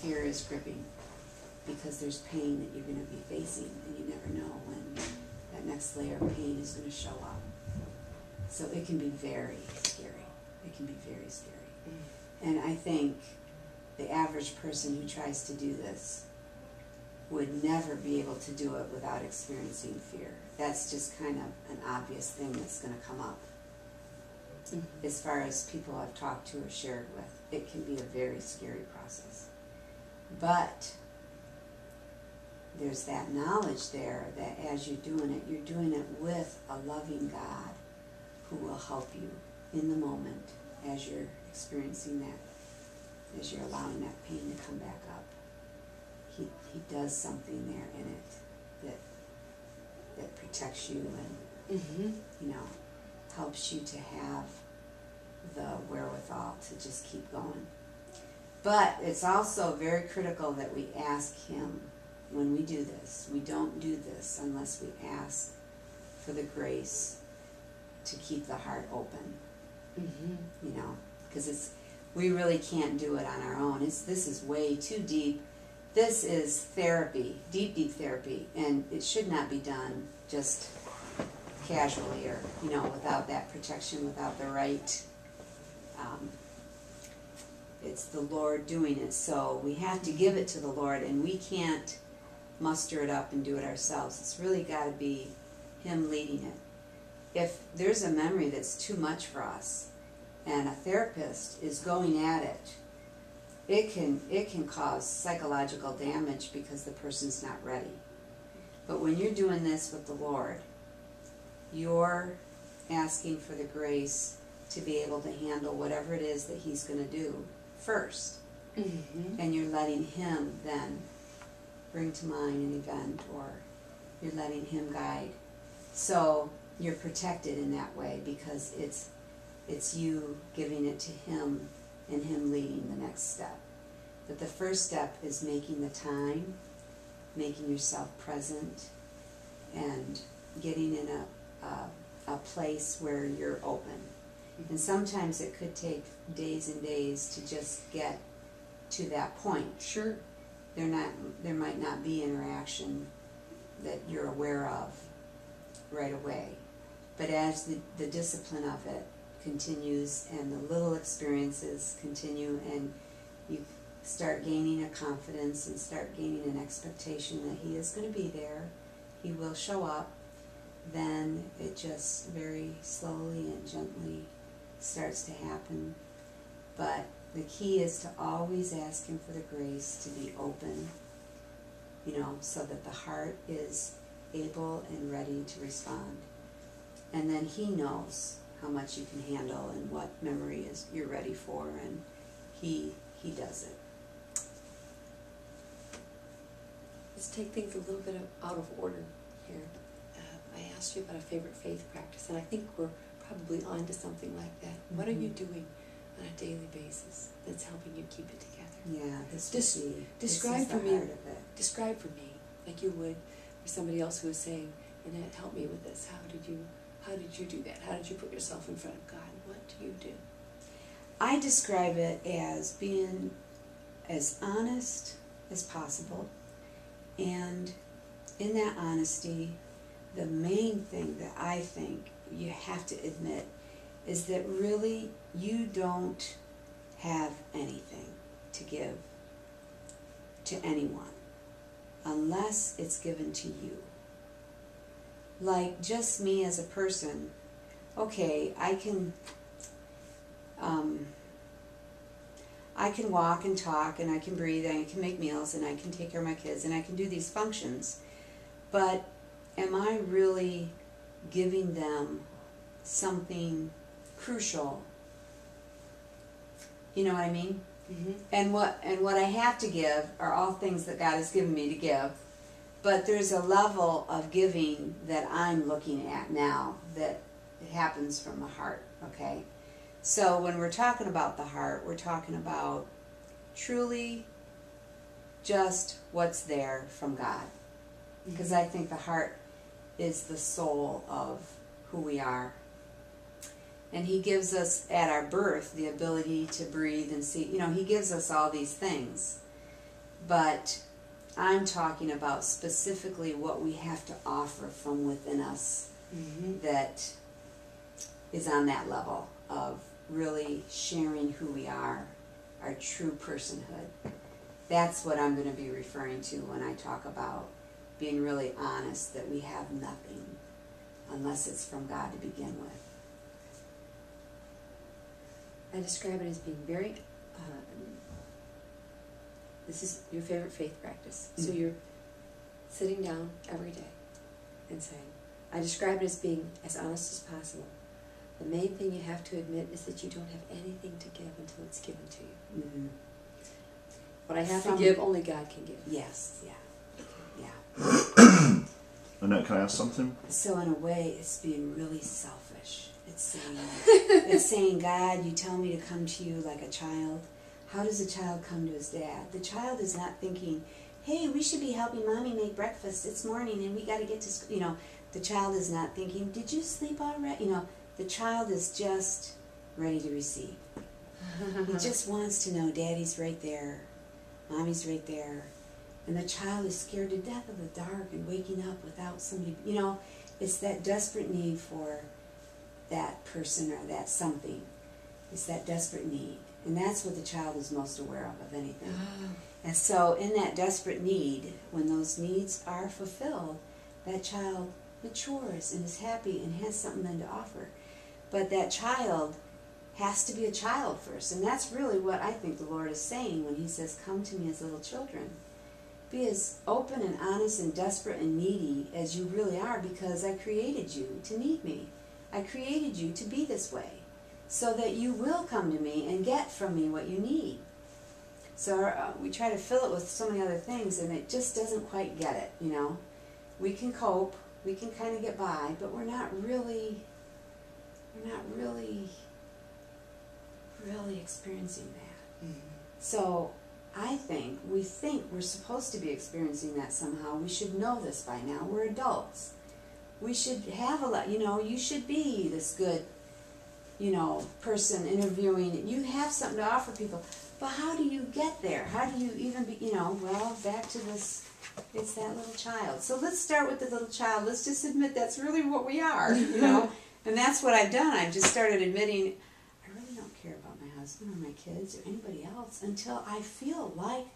fear is gripping, because there's pain that you're going to be facing, and you never know when that next layer of pain is going to show up. So it can be very scary. It can be very scary. And I think the average person who tries to do this would never be able to do it without experiencing fear. That's just kind of an obvious thing that's going to come up. As far as people I've talked to or shared with, it can be a very scary process. But there's that knowledge there that as you're doing it with a loving God who will help you in the moment as you're experiencing that, as you're allowing that pain to come back up. He does something there in it that protects you and you know, helps you to have the wherewithal to just keep going. But it's also very critical that we ask Him when we do this. We don't do this unless we ask for the grace to keep the heart open. You know, because we really can't do it on our own. This is way too deep. This is therapy, deep, deep therapy, and it should not be done just casually or, you know, without that protection, without the right. It's the Lord doing it, so we have to give it to the Lord, and we can't muster it up and do it ourselves. It's really got to be Him leading it. If there's a memory that's too much for us, and a therapist is going at it, it can cause psychological damage because the person's not ready. But when you're doing this with the Lord, you're asking for the grace to be able to handle whatever it is that He's going to do first. And you're letting Him then bring to mind an event, or you're letting Him guide. So you're protected in that way because it's you giving it to Him and Him leading the next step. But the first step is making the time, making yourself present, and getting in a place where you're open. And sometimes it could take days and days to just get to that point. Sure. There might not be interaction that you're aware of right away. But as the discipline of it continues and the little experiences continue and you start gaining a confidence and start gaining an expectation that He is going to be there, He will show up, then it just very slowly and gently starts to happen. But the key is to always ask Him for the grace to be open, you know, so that the heart is able and ready to respond. And then He knows how much you can handle and what memory you're ready for, and He does it. Let's take things a little bit out of order here. I asked you about a favorite faith practice, and I think we're probably on to something like that. What are you doing on a daily basis that's helping you keep it together? Yeah, describe for me. Describe for me, like you would for somebody else who is saying, Annette, help me with this. How did you do that? How did you put yourself in front of God? What do you do? I describe it as being as honest as possible, and in that honesty, the main thing that I think you have to admit is that really you don't have anything to give to anyone unless it's given to you. Like just me as a person, okay, I can walk and talk, and I can breathe, and I can make meals, and I can take care of my kids, and I can do these functions, but am I really giving them something crucial? You know what I mean? And what I have to give are all things that God has given me to give. But there's a level of giving that I'm looking at now that it happens from the heart, okay? So when we're talking about the heart, we're talking about truly just what's there from God. Because I think the heart is the soul of who we are. And He gives us, at our birth, the ability to breathe and see. You know, He gives us all these things. But I'm talking about specifically what we have to offer from within us that is on that level of really sharing who we are, our true personhood. That's what I'm going to be referring to when I talk about being really honest that we have nothing unless it's from God to begin with. I describe it as being very, this is your favorite faith practice. So you're sitting down every day and saying, I describe it as being as honest as possible. The main thing you have to admit is that you don't have anything to give until it's given to you. Mm-hmm. What I have to give, only God can give. Yes, yeah. Annette, can I ask something? So in a way, it's being really selfish. It's saying, God, you tell me to come to you like a child. How does a child come to his dad? The child is not thinking, hey, we should be helping Mommy make breakfast. It's morning and we got to get to school. You know, the child is not thinking, did you sleep all right? You know, the child is just ready to receive. He just wants to know Daddy's right there. Mommy's right there. And the child is scared to death of the dark and waking up without somebody, you know, it's that desperate need for that person or that something. It's that desperate need. And that's what the child is most aware of anything. And so in that desperate need, when those needs are fulfilled, that child matures and is happy and has something then to offer. But that child has to be a child first. And that's really what I think the Lord is saying when he says, come to me as little children. Be as open and honest and desperate and needy as you really are, because I created you to need me. I created you to be this way so that you will come to me and get from me what you need. So we try to fill it with so many other things and it just doesn't quite get it, you know. We can cope, we can kind of get by, but we're not really experiencing that. So I think we're supposed to be experiencing that somehow. We should know this by now. We're adults. We should have a lot, you know, you should be this good, you know, person interviewing. You have something to offer people. But how do you get there? How do you even be, you know, well, back to this, it's that little child. So let's start with the little child. Let's just admit that's really what we are, you know. And that's what I've done. I've just started admitting, I really don't care about my husband or my kids or anybody else until I feel like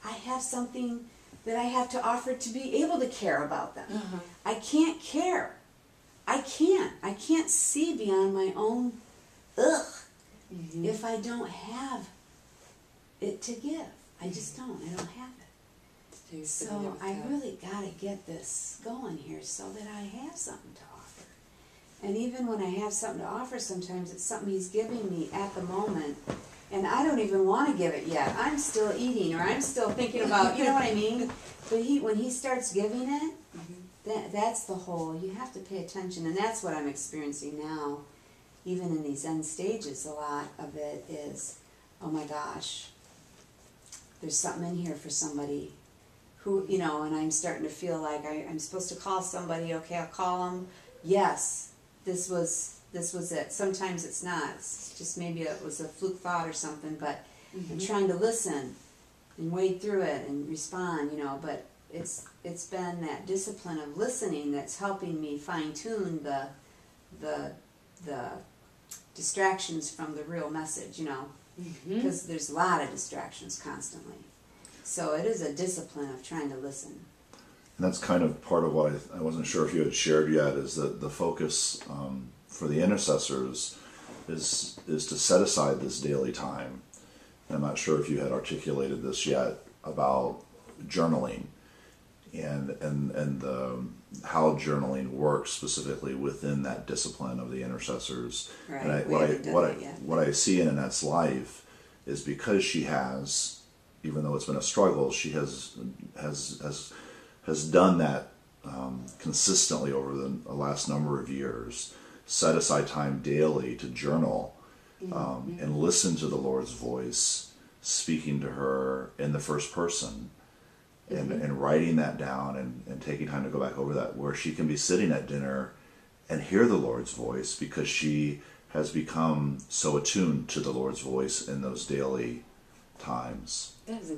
I have something that I have to offer to be able to care about them. I can't care. I can't see beyond my own if I don't have it to give. I just don't. I don't have it. So I really got to get this going here so that I have something to offer. And even when I have something to offer, sometimes it's something he's giving me at the moment. And I don't even want to give it yet. I'm still eating, or I'm still thinking about, you know what I mean? But when he starts giving it, that's the whole, you have to pay attention. And that's what I'm experiencing now. Even in these end stages, a lot of it is, oh my gosh, there's something in here for somebody who, you know, and I'm starting to feel like I'm supposed to call somebody. Okay, I'll call them. Yes, this was it. Sometimes it's not. It's just maybe it was a fluke thought or something, but I'm trying to listen and wade through it and respond, you know, but it's been that discipline of listening that's helping me fine-tune the distractions from the real message, you know, because there's a lot of distractions constantly. So it is a discipline of trying to listen. And that's kind of part of what I wasn't sure if you had shared yet, is that the focus for the intercessors is to set aside this daily time. I'm not sure if you had articulated this yet about journaling and how journaling works specifically within that discipline of the intercessors. Right. And what I see in Annette's life is, because she has, even though it's been a struggle, she has done that consistently over the last number of years. Set aside time daily to journal and listen to the Lord's voice speaking to her in the first person, and writing that down and taking time to go back over that, where she can be sitting at dinner and hear the Lord's voice, because she has become so attuned to the Lord's voice in those daily times. That is exactly